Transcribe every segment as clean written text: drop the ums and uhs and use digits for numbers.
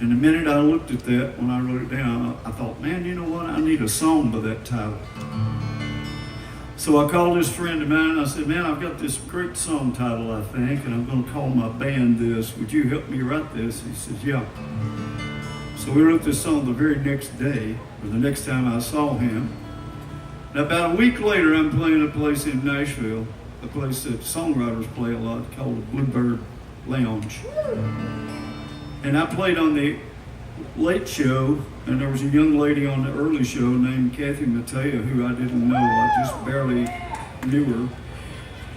And the minute I looked at that, when I wrote it down, I thought, man, you know what? I need a song by that title. So I called this friend of mine and I said, man, I've got this great song title, I think, and I'm going to call my band this. Would you help me write this? He says, yeah. So we wrote this song the very next day, or the next time I saw him. And about a week later, I'm playing a place in Nashville, a place that songwriters play a lot, called the Bluegrass Lounge. And I played on the late show, and there was a young lady on the early show named Kathy Mattea, who I didn't know. I just barely knew her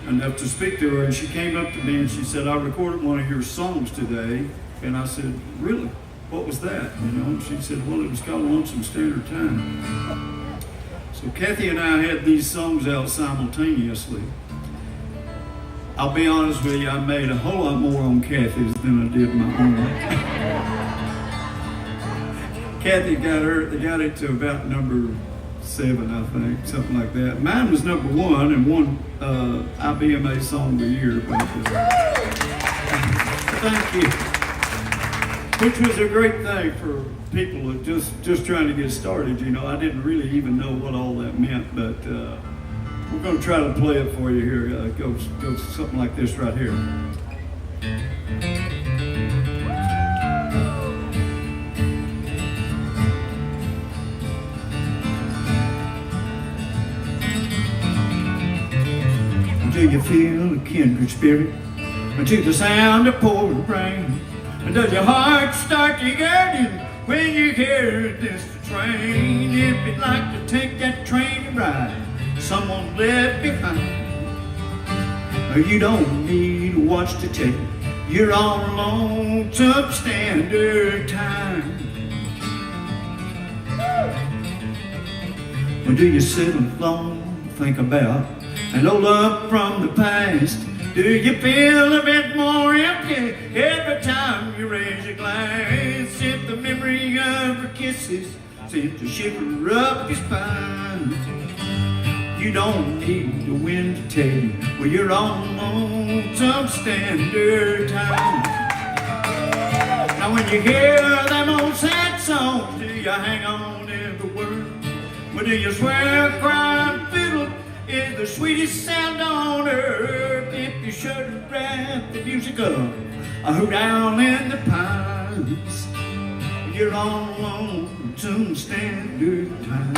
enough to speak to her. And she came up to me and she said, I recorded one of your songs today. And I said, really? What was that? You know, and she said, well, it was called Lonesome Standard Time. So Kathy and I had these songs out simultaneously. I'll be honest with you, I made a whole lot more on Kathy's than I did my own. Kathy got it to about number 7, I think, something like that. Mine was number 1 and won IBMA Song of the Year. But, thank you. Which was a great thing for people who just trying to get started. You know, I didn't really even know what all that meant, but we're going to try to play it for you here. It goes something like this right here. Do you feel a kindred spirit to the sound of pouring rain? And does your heart start to yearning when you hear this train? If you'd like to take that train ride, someone left behind. You don't need a watch to tell you you're on Lonesome Standard Time. Or do you sit alone, think about and roll up from the past? Do you feel a bit more empty every time you raise your glass? If the memory of her kisses seems to shiver up your spine, you don't need the wind to tell you well, you're on Lonesome Standard Time. Now when you hear them old sad songs, do you hang on every word? Or do you swear a crying fiddle is the sweetest sound on earth? If you should wrap the music up, who down in the pines, you're on Lonesome Standard Time.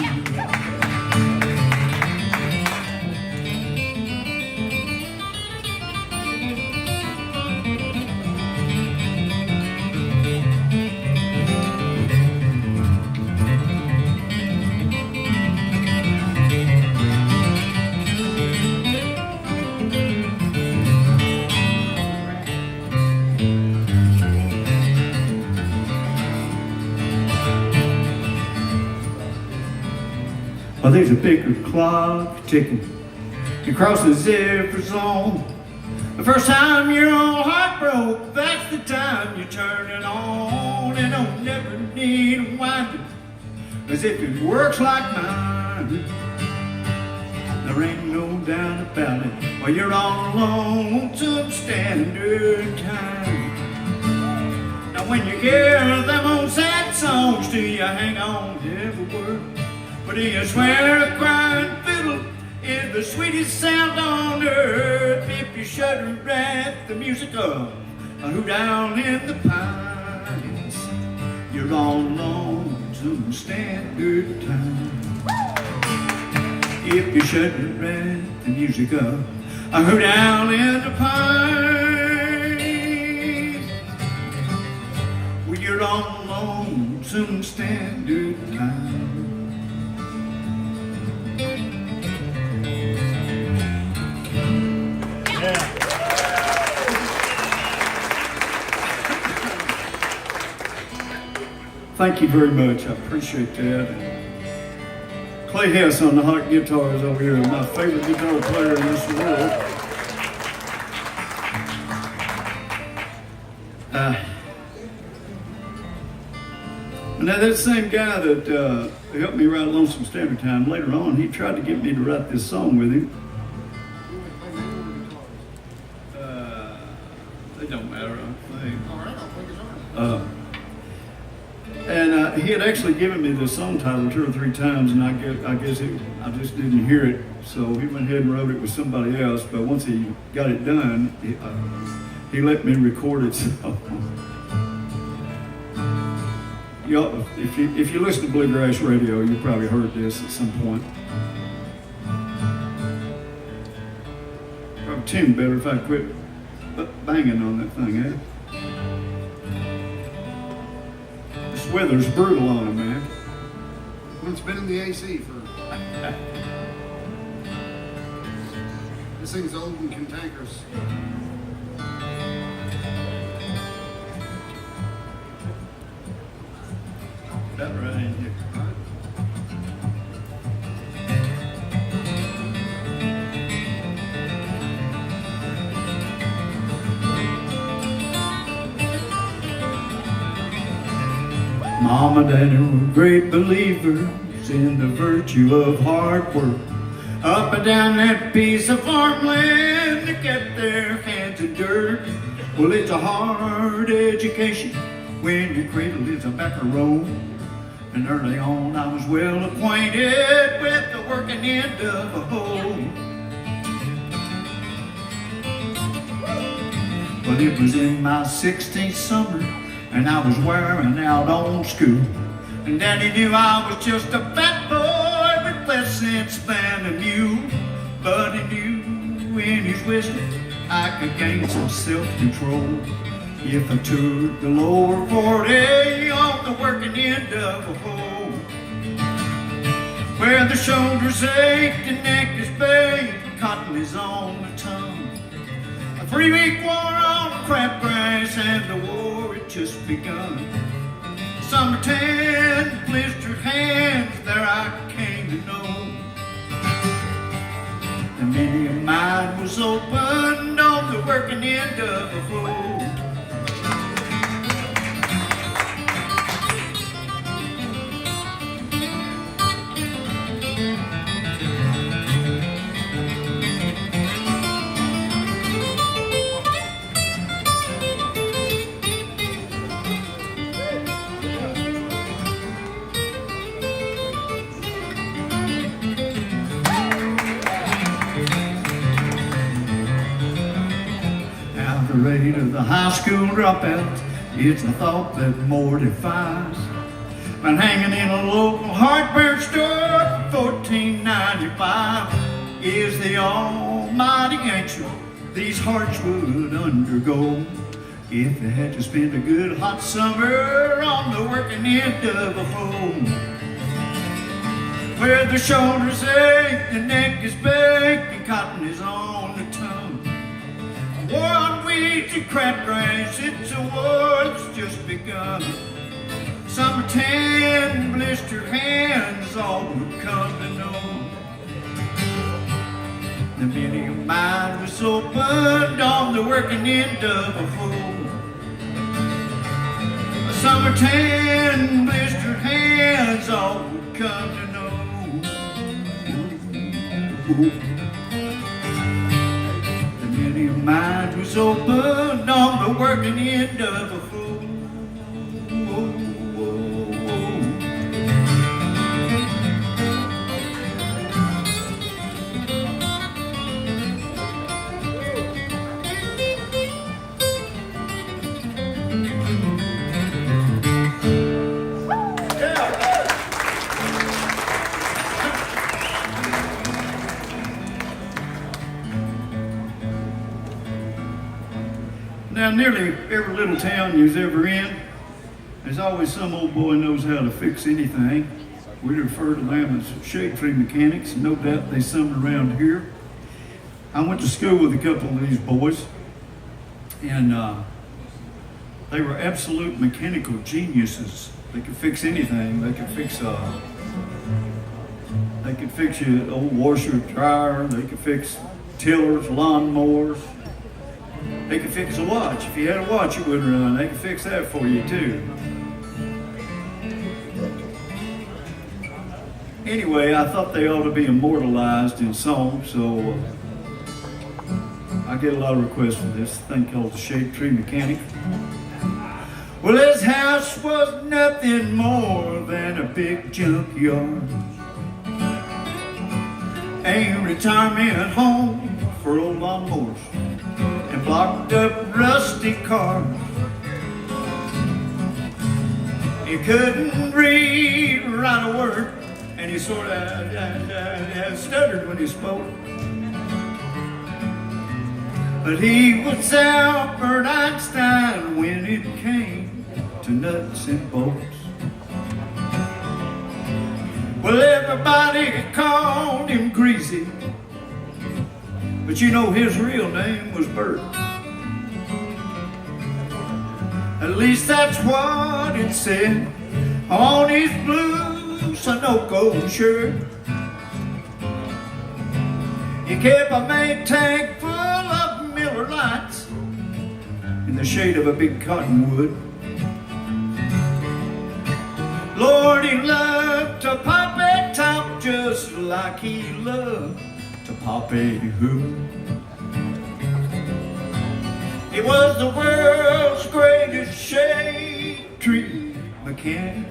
Well, there's a bigger clock ticking across the zipper zone. The first time you're all heartbroken, that's the time you turn it on. And don't never need a winder, as if it works like mine. There ain't no doubt about it, well, you're on Lonesome Standard Time. Now when you hear them old sad songs, do you hang on to every word? Or do you swear a crying fiddle is the sweetest sound on earth? If you shudder at the music of who down in the pines, you're on Lonesome Standard Time. If you shudder at the music of who down in the pines, well, you're on Lonesome Standard Time. Thank you very much. I appreciate that. Clay Hess on the hot guitars over here, my favorite guitar player in this world. Now that same guy that helped me write Lonesome Standard Time, later on he tried to get me to write this song with him. It don't matter, I think. he had actually given me this song title 2 or 3 times, and I guess I just didn't hear it. So he went ahead and wrote it with somebody else. But once he got it done, he let me record it. So, if you listen to Bluegrass radio, you probably heard this at some point. Probably tune better if I quit banging on that thing, eh? This weather's brutal on it, man. Well, it's been in the AC for... This thing's old and cantankerous. That right in here. Mom and Daddy were great believers in the virtue of hard work. Up and down that piece of farmland, they kept their hands in dirt. Well, it's a hard education when your cradle is a back row. And early on I was well acquainted with the working end of a hoe. But it was in my 16th summer, and I was wearing out on school. And Daddy knew I was just a fat boy with less sense than a mule. But he knew in his wisdom I could gain some self-control if I took the lower 40 on the working end of a hoe. Where the shoulders ache, the neck is baked, cotton is on the tongue. A 3-week war on crabgrass and the war had just begun. Summer tan, blistered hands, there I came to know. The many of mine was opened on the working end of a hoe. The rate of the high school dropout, it's a thought that mortifies. But hanging in a local hardware store for $14.95 is the almighty answer these hearts would undergo if they had to spend a good hot summer on the working end of a hoe. Where the shoulders ache, the neck is baked, and cotton is on the tongue. War on weeds and crabgrass, it's a war that's just begun. Summer tan, blistered hands, all would come to know. The many of mine was opened on the working end of a hoe. Summer tan, blistered hands, all would come to know. Mind was opened on the working end of a fool. Now, nearly every little town you's ever in, there's always some old boy knows how to fix anything. We refer to them as shade tree mechanics, and no doubt there's some around here. I went to school with a couple of these boys, and they were absolute mechanical geniuses. They could fix anything. They could fix your old washer, dryer. They could fix tillers, lawnmowers. They could fix a watch. If you had a watch it wouldn't run, they could fix that for you too. Anyway, I thought they ought to be immortalized in song, so I get a lot of requests for this thing called the Shade Tree Mechanic. Well, his house was nothing more than a big junkyard, a retirement home for old lawnmowers and blocked up rusty cars. He couldn't read or write a word, and he sort of stuttered when he spoke. But he was Albert Einstein when it came to nuts and bolts. Well, everybody called him Greasy, but you know his real name was Bert. At least that's what it said on his blue Sunoco shirt. He kept a main tank full of Miller Lights in the shade of a big cottonwood. Lord, he loved to pop a top just like he loved to pop a hood. He was the world's greatest shade tree mechanic.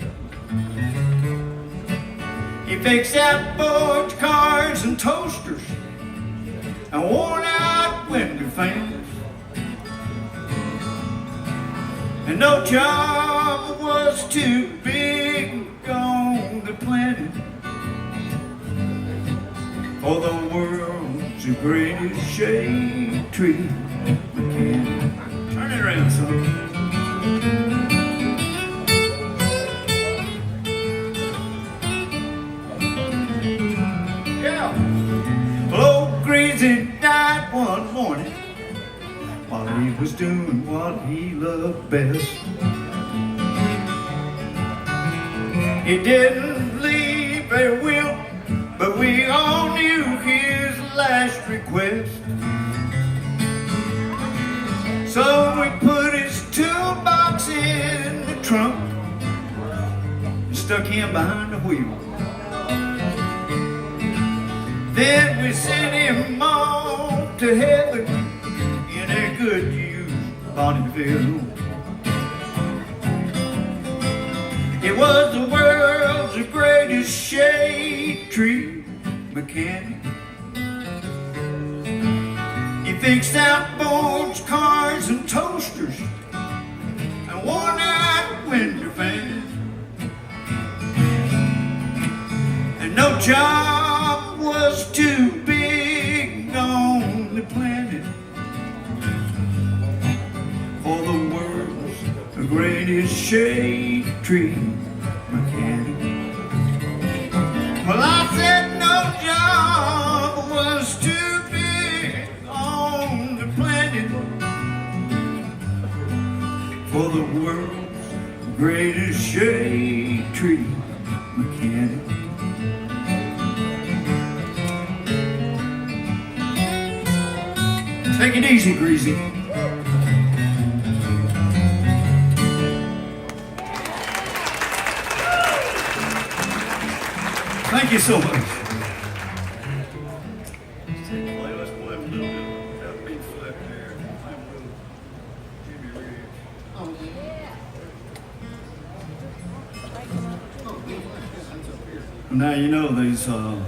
He fixed outboard cars and toasters and worn out window fans. And no job was too big on the planet for the world's greatest shade tree mechanic. Turn it around, son. Yeah. Well, old Greasy died one morning while he was doing what he loved best. He didn't leave a will, but we all knew his last request. So we put his toolbox in the trunk and stuck him behind the wheel. Then we sent him on to heaven in a good used Bonneville. It was the world's greatest shade tree mechanic. He fixed outboards, cars, and toasters, and worn out window fans. And no job was too big on the planet for the world's greatest shade tree mechanic. Well, I said no job was too big on the planet for the world's greatest shade tree mechanic. Take it easy, Greasy. Thank you so much. Let's play a little bit of that beat flip there. Play a little Jimmy Ridge. Oh, yeah. Oh, that's up here. Now you know these up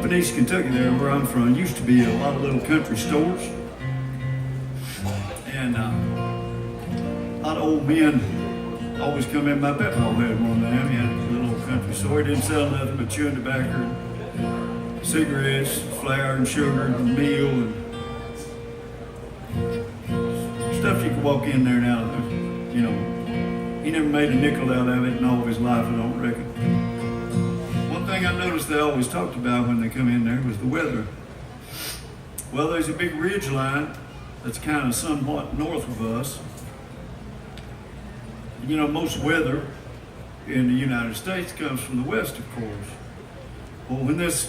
in East Kentucky there where I'm from used to be a lot of little country stores, and a lot of old men always come in. My papa had one of them. He had a little old country store. He didn't sell nothing but chewing tobacco, cigarettes, flour and sugar and meal and stuff you could walk in there now. You know, he never made a nickel out of it in all of his life, I don't reckon. One thing I noticed they always talked about when they come in there was the weather. Well, there's a big ridge line that's kind of somewhat north of us. You know, most weather in the United States comes from the west, of course. Well, when this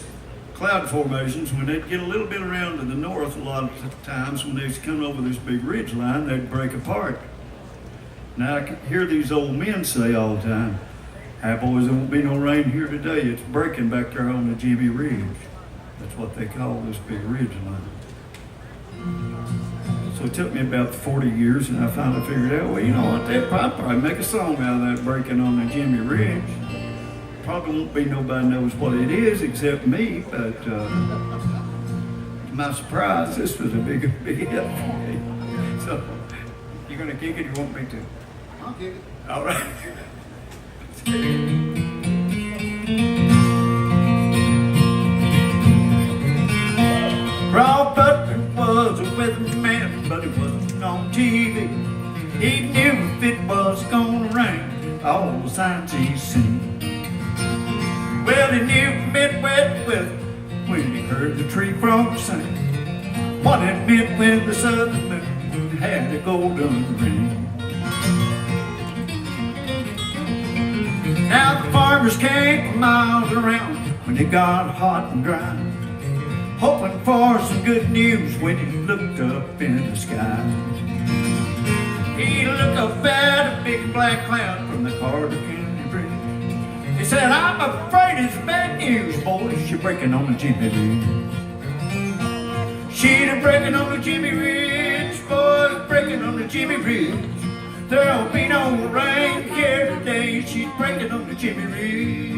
cloud formations, when they'd get a little bit around to the north, a lot of times when they'd come over this big ridge line, they'd break apart. Now, I can hear these old men say all the time, "Hey boys, there won't be no rain here today. It's breaking back there on the Jimmy Ridge." That's what they call this big ridge line. So it took me about 40 years, and I finally figured out, well, you know what, I'd probably make a song out of that, breaking on the Jimmy Ridge. Probably won't be nobody knows what it is except me, but to my surprise, this was a big hit for me. So, you gonna kick it, or you want me to? I'll kick it. All right. Rob Butler was a weatherman, but it wasn't on TV. He knew if it was gonna rain, all the signs he seen. Well, he knew it meant wet weather when he heard the tree frogs sing. What it meant when the southern moon had a golden ring. Now the farmers came for miles around when it got hot and dry, hoping for some good news when he looked up in the sky. He looked up at a big black cloud from the Cordle Bridge. He said, I'm afraid it's bad news, boys, you're breaking on the Jimmy Ridge. She's breaking on the Jimmy Ridge, boys, breaking on the Jimmy Ridge. There'll be no rain here today, she's breaking on the Jimmy Ridge.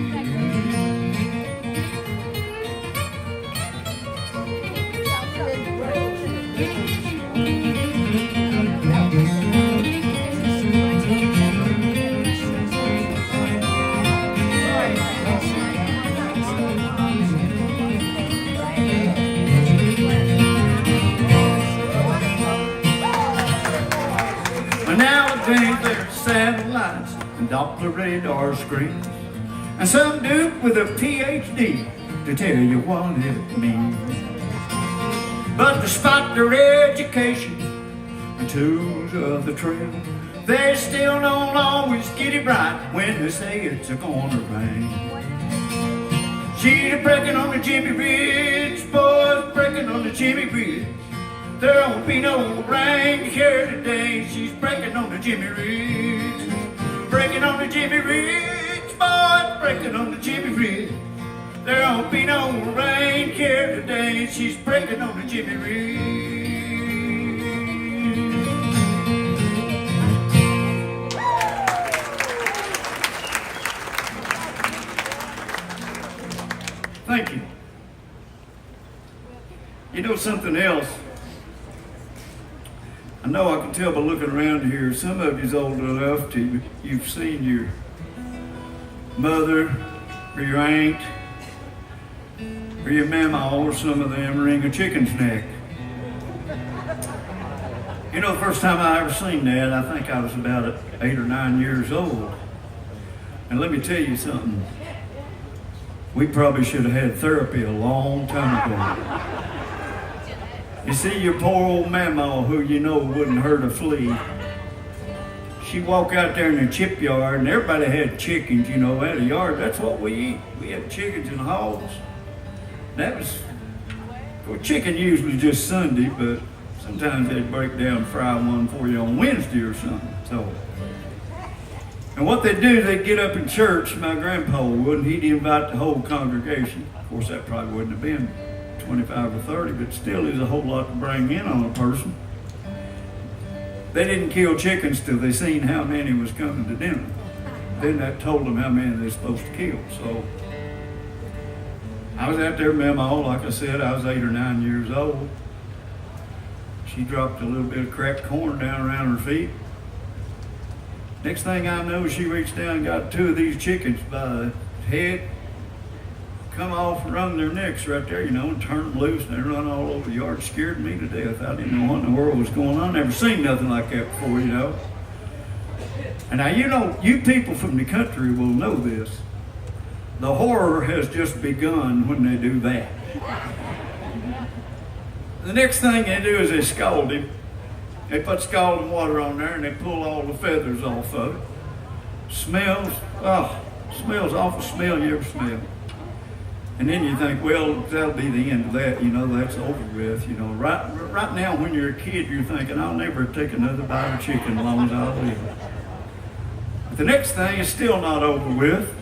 Nowadays there's satellites and Doppler radar screens, and some dude with a PhD to tell you what it means. But despite their education and tools of the trade, they still don't always get it right when they say it's gonna rain. She's breaking on the Jimmy Ridge, boys, breaking on the Jimmy Ridge. There won't be no rain here today, she's breaking on the Jimmy Ridge. Breaking on the Jimmy Ridge, boys, breaking on the Jimmy Ridge. There won't be no rain here today, she's breaking on the Jimmy Ridge. Thank you. You know something else? I know I can tell by looking around here, some of you's old enough to, you've seen your mother or your aunt or your mama or some of them wring a chicken's neck. You know, the first time I ever seen that, I think I was about 8 or 9 years old. And let me tell you something, we probably should have had therapy a long time ago. You see, your poor old mama, who you know wouldn't hurt a flea, she'd walk out there in the chip yard, and everybody had chickens, you know, at a yard. That's what we eat. We had chickens and hogs. That was, well, chicken usually just Sunday, but sometimes they'd break down and fry one for you on Wednesday or something. So, and what they'd do, they'd get up in church, my grandpa would, and he'd invite the whole congregation. Of course, that probably wouldn't have been 25 or 30, but still is a whole lot to bring in on a person. They didn't kill chickens till they seen how many was coming to dinner. Then that told them how many they're supposed to kill. So I was out there with my mama, like I said, I was 8 or 9 years old. She dropped a little bit of cracked corn down around her feet. Next thing I know, she reached down and got 2 of these chickens by the head, come off and wrung their necks right there, you know, and turned them loose, and they run all over the yard. Scared me to death. I didn't know what in the world was going on. Never seen nothing like that before, you know. And now, you know, you people from the country will know this. The horror has just begun when they do that. The next thing they do is they scald him. They put scalding water on there and they pull all the feathers off of it. Smells awful smell you ever smell. And then you think, well, that'll be the end of that, you know, that's over with, you know. Right now, when you're a kid, you're thinking, I'll never take another bite of chicken as long as I live. But the next thing is still not over with.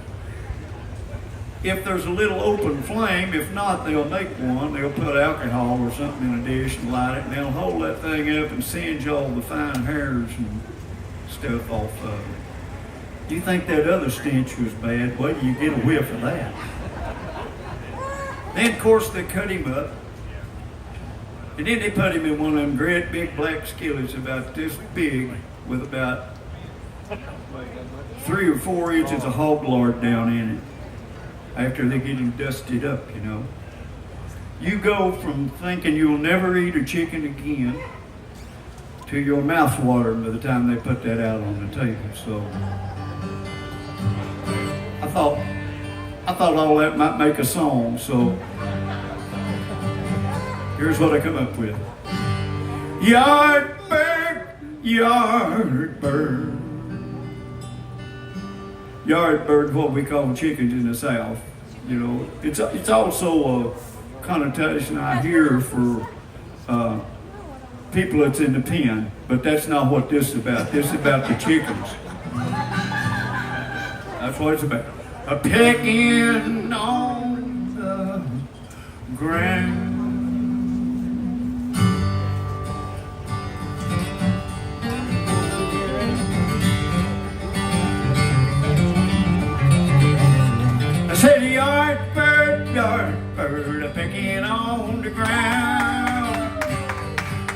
if there's a little open flame. If not, they'll make one. They'll put alcohol or something in a dish and light it, and they'll hold that thing up and singe all the fine hairs and stuff off of it. You think that other stench was bad? Well, you get a whiff of that. Then, of course, they cut him up. And then they put him in one of them great big black skillets about this big with about 3 or 4 inches of hog lard down in it after they get him dusted up, you know. You go from thinking you'll never eat a chicken again to your mouth watering by the time they put that out on the table. So I thought all that might make a song, so here's what I come up with. Yard bird, yard bird. Yard bird is what we call chickens in the South. You know, it's also a connotation I hear for people that's in the pen, but that's not what this is about. This is about the chickens. That's what it's about. A pecking on the ground. I said, yard bird, a pecking on the ground.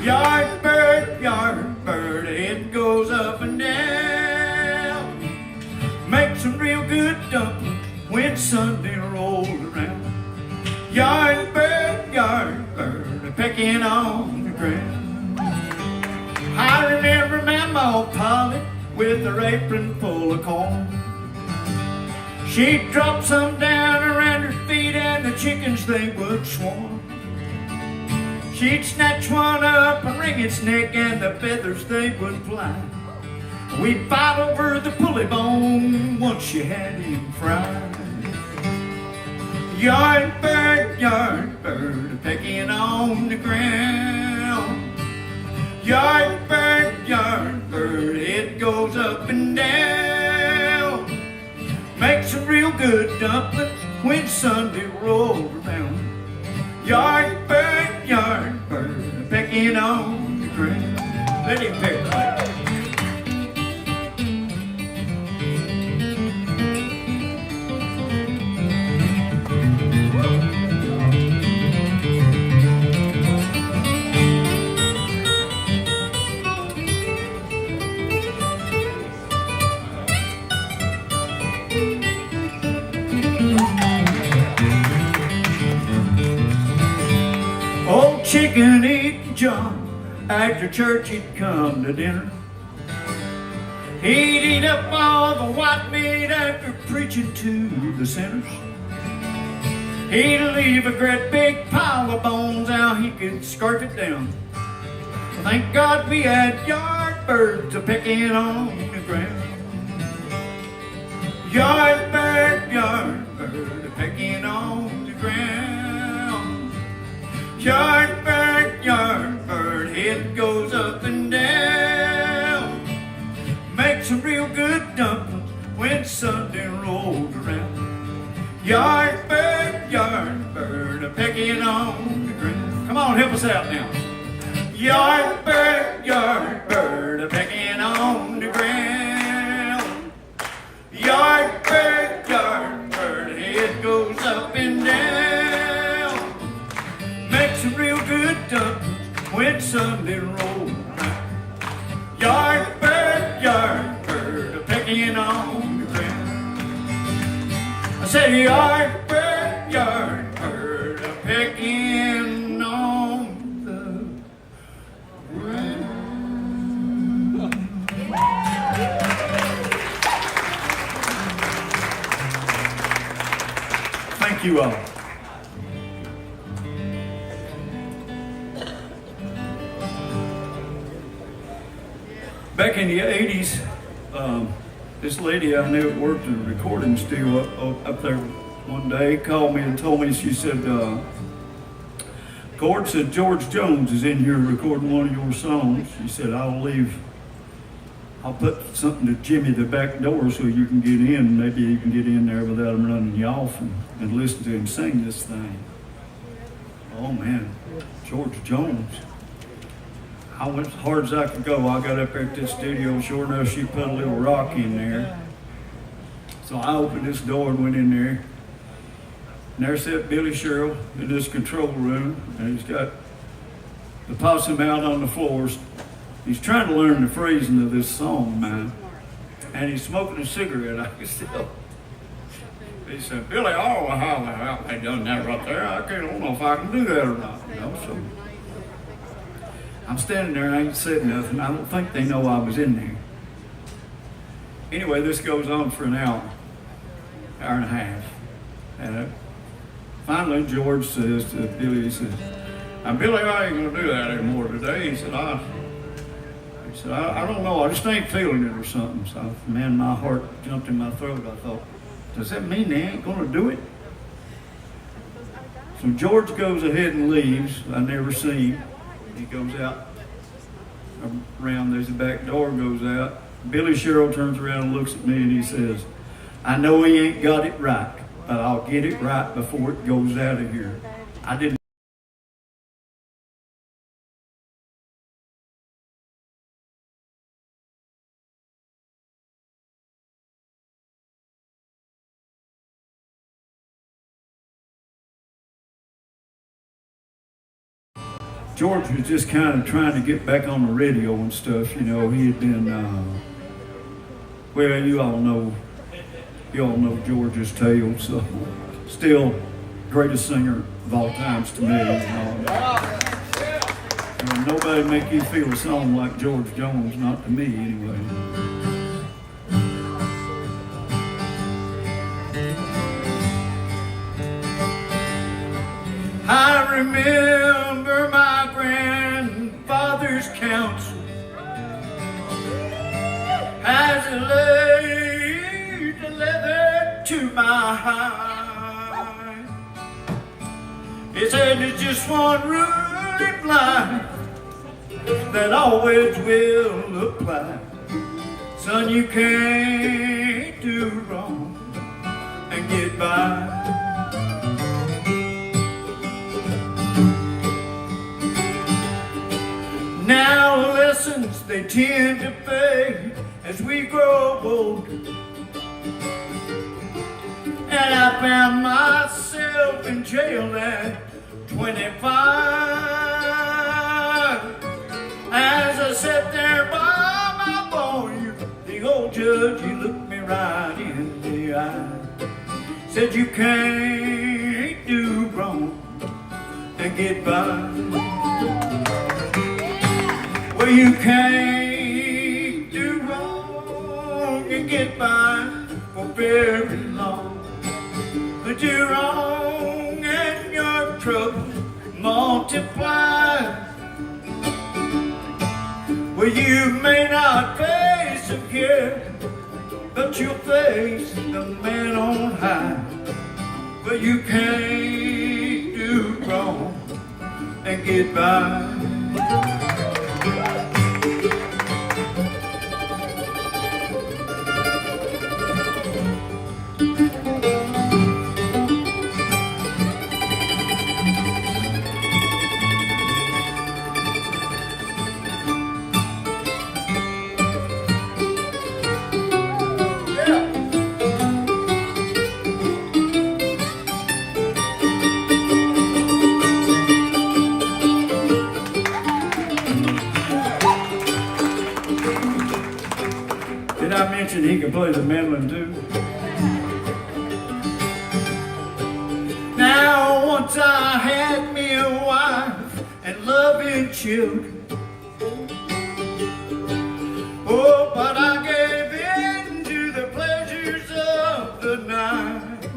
Yard bird, it goes up and down. Makes some real good dumplings when Sunday rolls around. Yard bird, a pecking on the ground. I remember Mama Polly with her apron full of corn. She'd drop some down around her feet and the chickens, they would swarm. She'd snatch one up and wring its neck and the feathers, they would fly. We'd fight over the pulley bone once she had him fried. Yard bird, a pecking on the ground. Yard bird, it goes up and down. Makes some real good dumplings when Sunday rolls around. Yard bird, a pecking on the ground. Let him peck like that. Chicken eating John, after church he'd come to dinner. He'd eat up all the white meat after preaching to the sinners. He'd leave a great big pile of bones how he could scarf it down. Thank God we had yard birds a pecking on the ground. Yard bird a pecking on the ground. Yard bird, it goes up and down. Makes some real good dumplings when Sunday rolls around. Yard bird, a pecking on the ground. Come on, help us out now. Yard bird, a pecking on the ground. Yard bird, it goes up and down. Makes some real good dumplings when Sunday rolls around. Yard bird, a pecking on the ground. I said, yard bird, a pecking on the ground. Thank you all. Back in the 80s, this lady I knew worked in a recording studio up there one day called me and told me, she said, Cord said, George Jones is in here recording one of your songs. She said, I'll leave I'll put something to jimmy the back door so you can get in. Maybe you can get in there without them running you off and listen to him sing this thing. Oh man, George Jones. I went as hard as I could go. I got up there at this studio. Sure enough, she put a little rock in there. So I opened this door and went in there. And there sat Billy Sherrill in this control room, and he's got the possum out on the floors. He's trying to learn the phrasing of this song, man. And he's smoking a cigarette. I can still. He said, Billy, oh, how they done that right there? I don't know if I can do that or not. You know, so I'm standing there, I ain't said nothing. I don't think they know I was in there. Anyway, this goes on for an hour and a half. And finally, George says to Billy, he says, now, Billy, I ain't gonna do that anymore today. He said, I don't know, I just ain't feeling it or something. So, man, my heart jumped in my throat. I thought, does that mean they ain't gonna do it? So George goes ahead and leaves. I never see him. He goes out around, there's a back door goes out. Billy Sherrill turns around and looks at me and he says, I know he ain't got it right, but I'll get it right before it goes out of here. I didn't. George was just kind of trying to get back on the radio and stuff. You know, he had been, well, you all know George's tale. So, still, greatest singer of all times to me. Nobody make you feel a song like George Jones, not to me anyway. I remember my grandfather's counsel as it laid the leather to my hide. He said there's just one rule in life that always will apply. Son, you can't do wrong and get by. Now lessons, they tend to fade as we grow older. And I found myself in jail at 25. As I sat there by my lawyer, the old judge, he looked me right in the eye. Said, you can't do wrong and get by. Well, you can't do wrong and get by for very long. But you're wrong and your trouble multiply. Well, you may not face a care, but you'll face the man on high. But you can't do wrong and get by. Did I mention he could play the mandolin too? Now once I had me a wife and loving children. Oh, but I gave in to the pleasures of the night.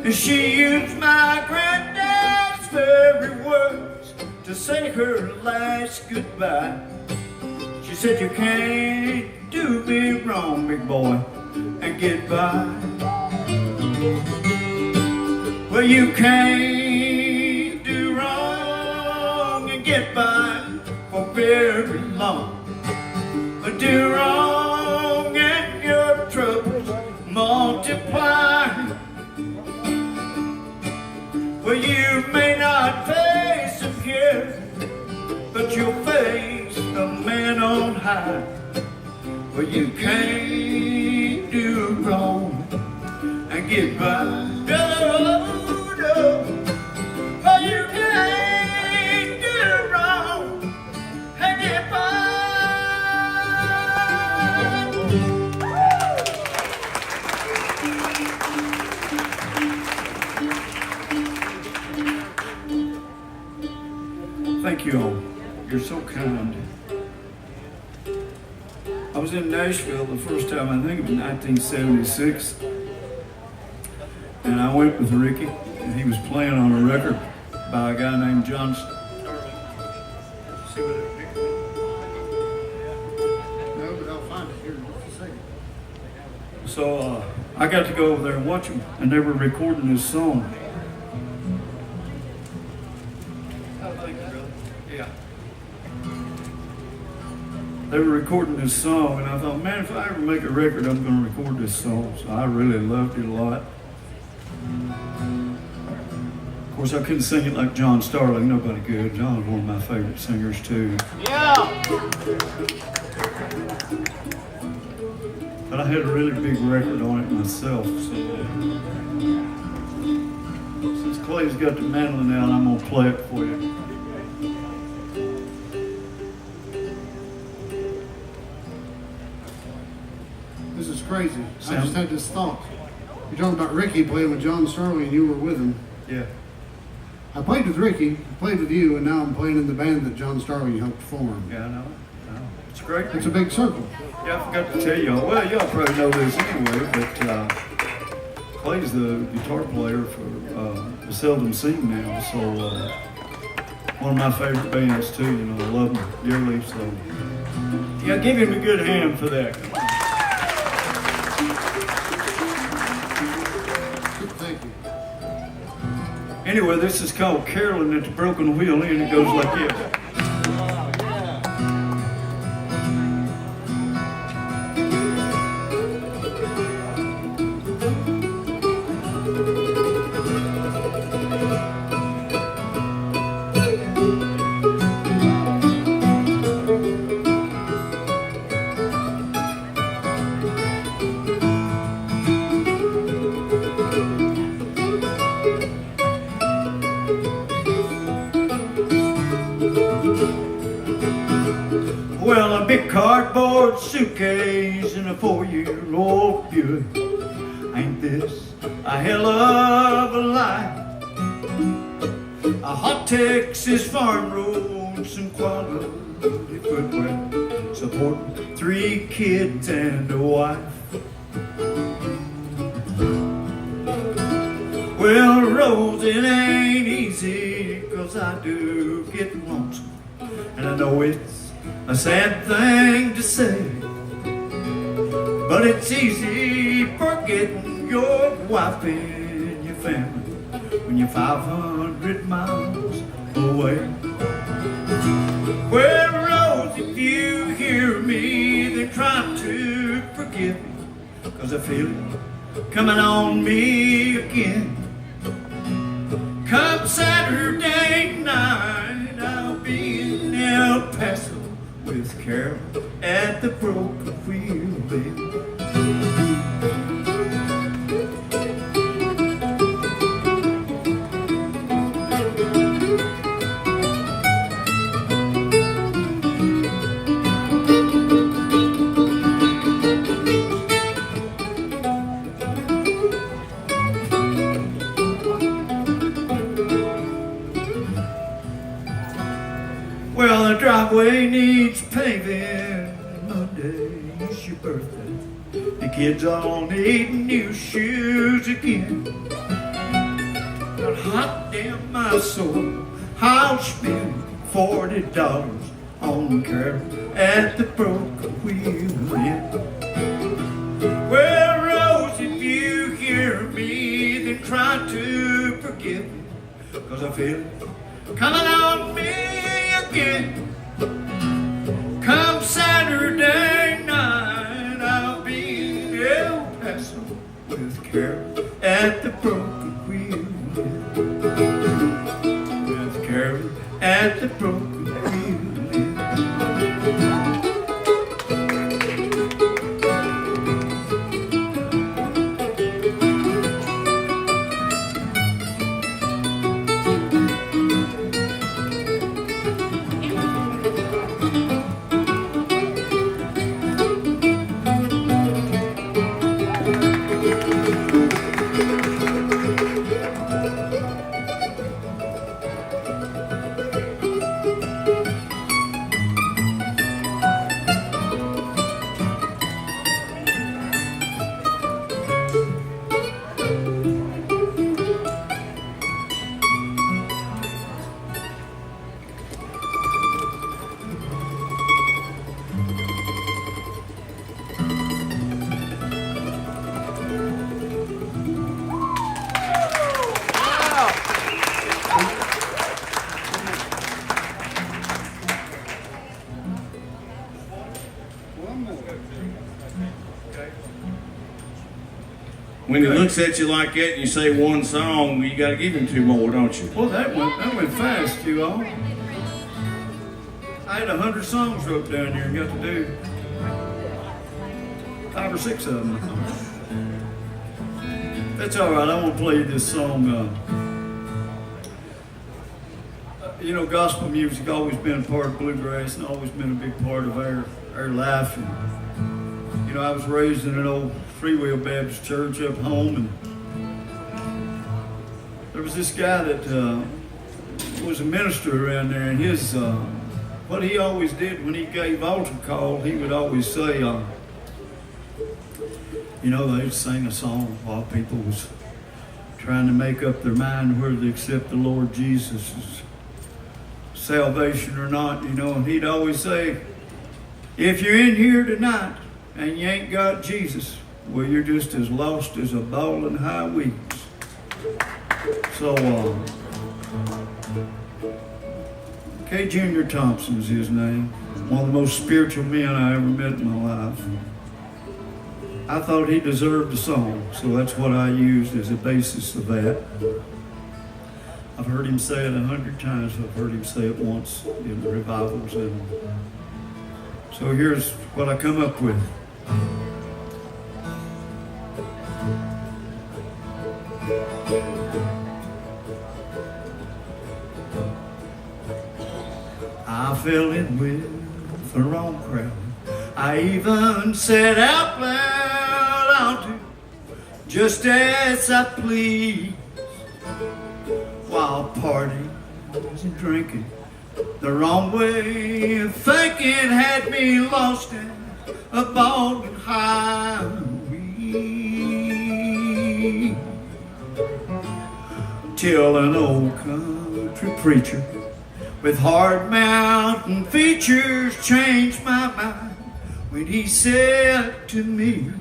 And she used my granddad's very words to say her last goodbye. She said, you can't do me wrong, big boy, and get by. Well, you can't do wrong and get by for very long. do wrong and your troubles multiply. Well, you may not face a care, but you'll face a man on high. Well, you can't do wrong and get by. No, no. Well, you can't do wrong and get by. Thank you all. You're so kind. I was in Nashville the first time, I think it was 1976, and I went with Ricky, and he was playing on a record by a guy named John Starling. See what it picked up? No, but I'll find it here in just a second. So I got to go over there and watch them, and they were recording this song. Yeah. They were recording this song, and I thought, man, if I ever make a record, I'm going to record this song. So I really loved it a lot. Of course, I couldn't sing it like John Starling. Nobody could. John's one of my favorite singers, too. Yeah! But I had a really big record on it myself. So since Clay's got the mandolin out, I'm going to play it for you. This is crazy. Sam? I just had this thought. You're talking about Ricky playing with John Starling and you were with him. Yeah. I played with Ricky, played with you, and now I'm playing in the band that John Starling helped form. Yeah, I know. It's great. It's a big circle. Yeah, I forgot to tell y'all. Well, y'all probably know this anyway, but Clay's the guitar player for Seldom Sing now. So one of my favorite bands too. You know, I love them dearly. So yeah, give him a good hand for that. Thank you. Anyway, this is called Carolyn at the Broken Wheel, and it goes like this. Well, a big cardboard suitcase and a 4-year-old Buick. Ain't this a hell of a life? A hot Texas farm road, some quality footwear, supporting 3 kids and a wife. Well, Rose, it ain't easy, 'cause I do get lonesome, and I know it's a sad thing to say, but it's easy forgetting your wife and your family when you're 500 miles away. Well, Rose, if you hear me, then try to forgive me, 'cause I feel it coming on me again. Come Saturday night, I'll be in El Paso with Carol at the Broken Wheel Inn. Well, the driveway needs paving, Monday's your birthday. The kids all need new shoes again. But hot damn my soul, I'll spend $40 on Carol at the Broken Wheel Inn. Well, Rose, if you hear me, then try to forgive me, 'cause I feel it coming on me again. Come Saturday carol at the broken wheel. With a carol at the broken wheel. When he looks at you like that and you say one song, you got to give him two more, don't you? Well, that went fast, you all. I had 100 songs wrote down here and got to do 5 or 6 of them. That's all right. I want to play you this song. You know, gospel music always been a part of Bluegrass and always been a big part of our life. And, you know, I was raised in an old Freewheel Baptist church up home, and there was this guy that was a minister around there, and his what he always did when he gave altar call, he would always say, you know, they'd sing a song while people was trying to make up their mind whether they accept the Lord Jesus' salvation or not, you know, and he'd always say, if you're in here tonight and you ain't got Jesus, well, you're just as lost as a ball in high weeds. So, K. Junior Thompson's his name. One of the most spiritual men I ever met in my life. I thought he deserved a song, so that's what I used as a basis of that. I've heard him say it 100 times. I've heard him say it once in the revivals. And so here's what I come up with. I fell in with the wrong crowd. I even said out loud, I'll do just as I please, while partying and drinking the wrong way of thinking had me lost in a ball and highway. Till an old country preacher with hard mountain features changed my mind when he said to me,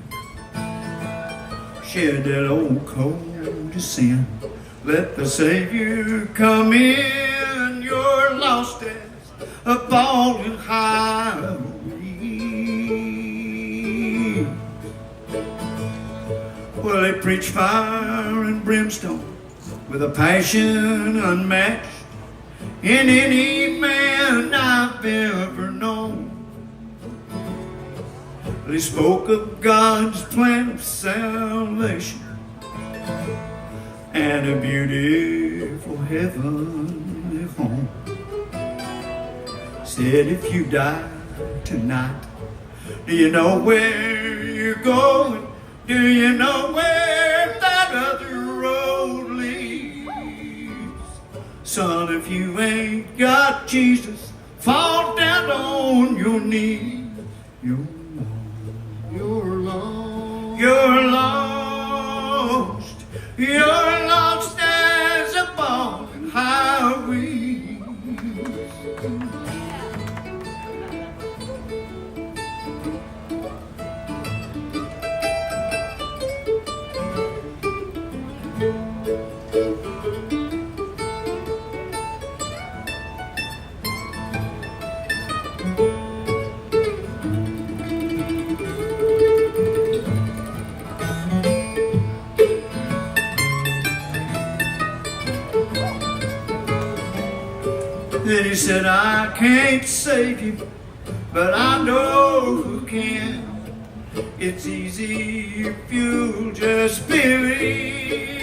shed that old coat of sin, let the Savior come in, you're lost as a ball and highway. Well, they preach fire and brimstone with a passion unmatched in any man I've ever known. They spoke of God's plan of salvation and a beautiful heavenly home. Said if you die tonight, do you know where you're going? Do you know where that other road leads? Son, if you ain't got Jesus, fall down on your knees. You're lost. You're lost. You're lost as a ball in highway. said, I can't save you, but I know who can. It's easy if you'll just believe.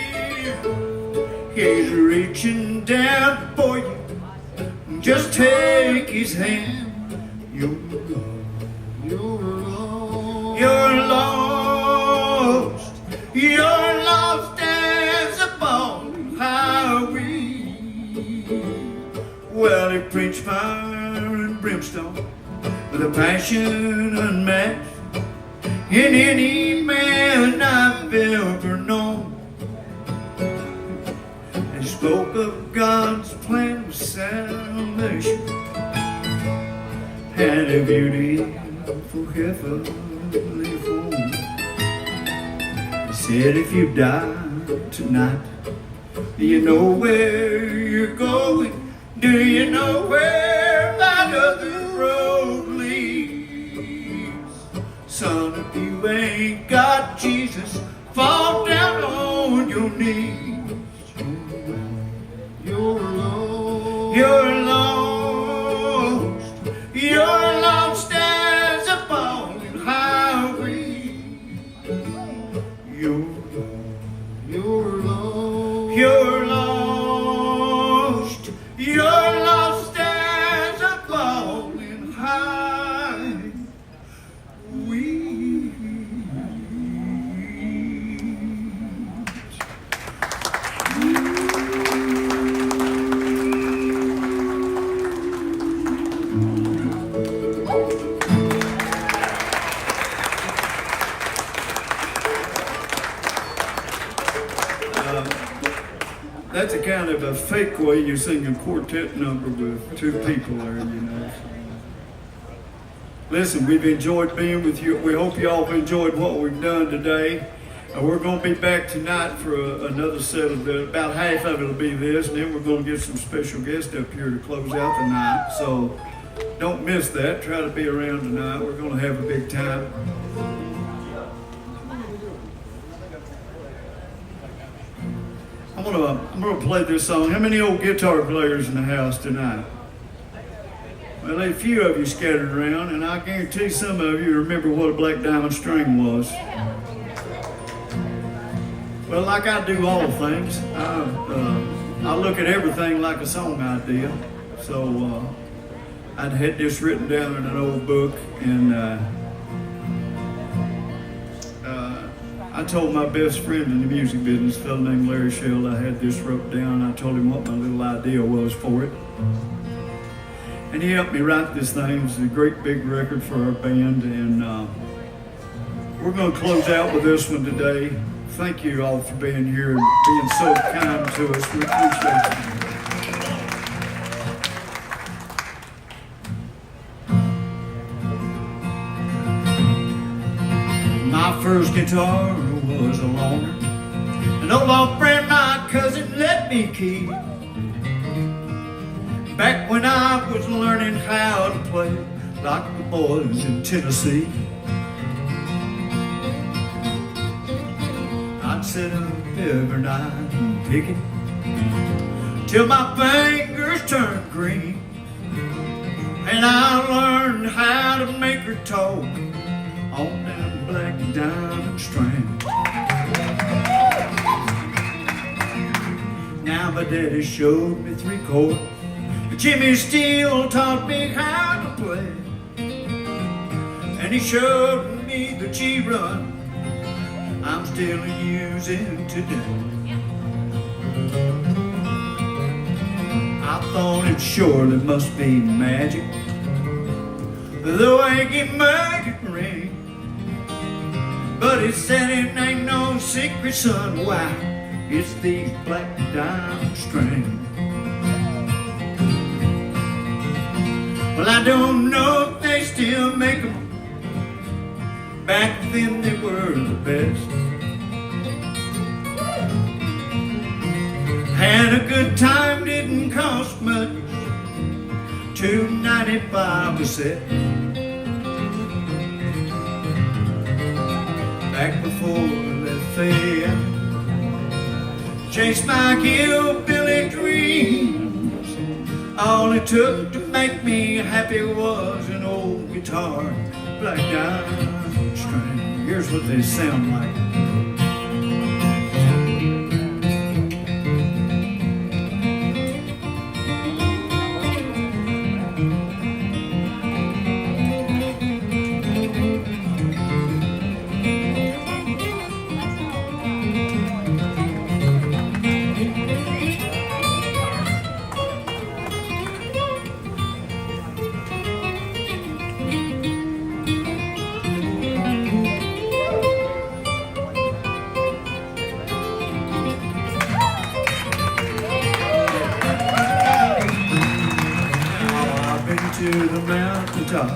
He's reaching down for you. Just take his hand. You're lost. You're lost. You're lost as a bone highway. Well, he preached fire and brimstone with a passion unmatched in any man I've ever known. He spoke of God's plan of salvation and a beautiful heavenly form. He said, if you die tonight, do you know where you're going? Do you know where that other road leads? Son, if you ain't got Jesus, fall down on your knees. You're lost. You're lost. You're lost as a falling highway. You're lost. You're lost. You're lost as a falling highway. That's a kind of a fake way you sing a quartet number with two people there, you know. Listen, we've enjoyed being with you. We hope you all have enjoyed what we've done today. We're going to be back tonight for another set of about half of it will be this, and then we're going to get some special guests up here to close out the night. So don't miss that. Try to be around tonight. We're going to have a big time. I'm gonna play this song. How many old guitar players in the house tonight? Well, a few of you scattered around, and I guarantee some of you remember what a black diamond string was. Well, like I do all things, I look at everything like a song idea. So I'd had this written down in an old book, and I told my best friend in the music business, a fellow named Larry Shell, I had this wrote down. I told him what my little idea was for it. And he helped me write this thing. It's a great big record for our band. And we're going to close out with this one today. Thank you all for being here and being so kind to us. We appreciate you. My first guitar was a loner, an old friend my cousin let me keep. Back when I was learning how to play like the boys in Tennessee, I'd sit up every night and pick it till my fingers turned green, and I learned how to make her talk on that black diamond string. Now my daddy showed me 3 chords, Jimmy Steele taught me how to play, and he showed me the G-run I'm still using today. I thought it surely must be magic, the way he made it ring. But he said it ain't no secret, son. Why? It's these black diamond strings. Well, I don't know if they still make them. Back then they were the best. And a good time didn't cost much, $2.95 a set. Back before that fad chased my hillbilly dreams, All it took to make me happy was an old guitar, black diamond string. Here's what they sound like. To the mountaintop,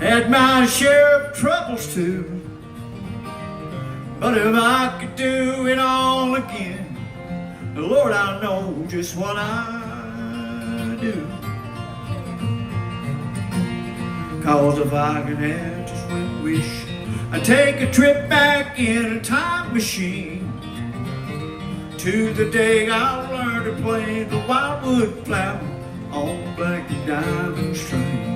had my share of troubles too. But if I could do it all again, Lord, I know just what I do. 'Cause if I could have just one wish, I'd take a trip back in a time machine to the day I learned to play the wildwood flower on black diamond string.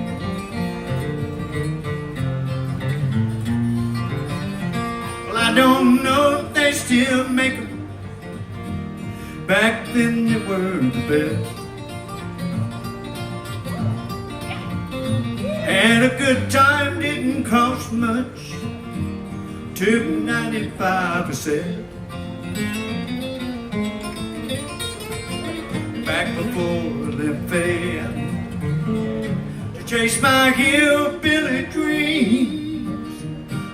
Well, I don't know if they still make them. Back then they were the best. And a good time didn't cost much, $2.95. Back before they failed to chase my hillbilly dreams,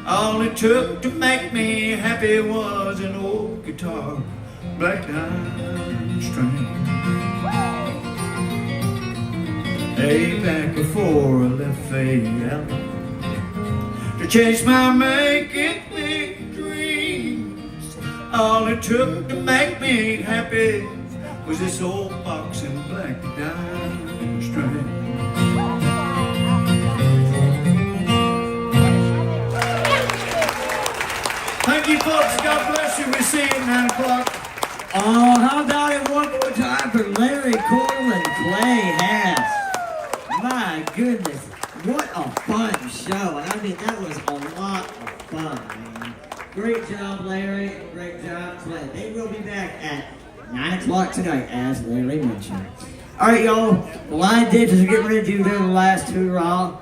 all it took to make me happy was an old guitar, black diamond string. Hey, back before I left failed to chase my make-it-big dreams, all it took to make me happy was this old box and black diamond string. Thank you, folks. God bless you. We'll see you at 9 o'clock. Oh, how about it one more time for Larry, Cordle, and Clay Harris? My goodness, what a fun show. I mean, that was a lot of fun, man. Great job, Larry. Great job, Clay. They will be back at 9 o'clock tonight, as Larry mentioned. All right, y'all. The line ditches are getting ready to do their last hoorah.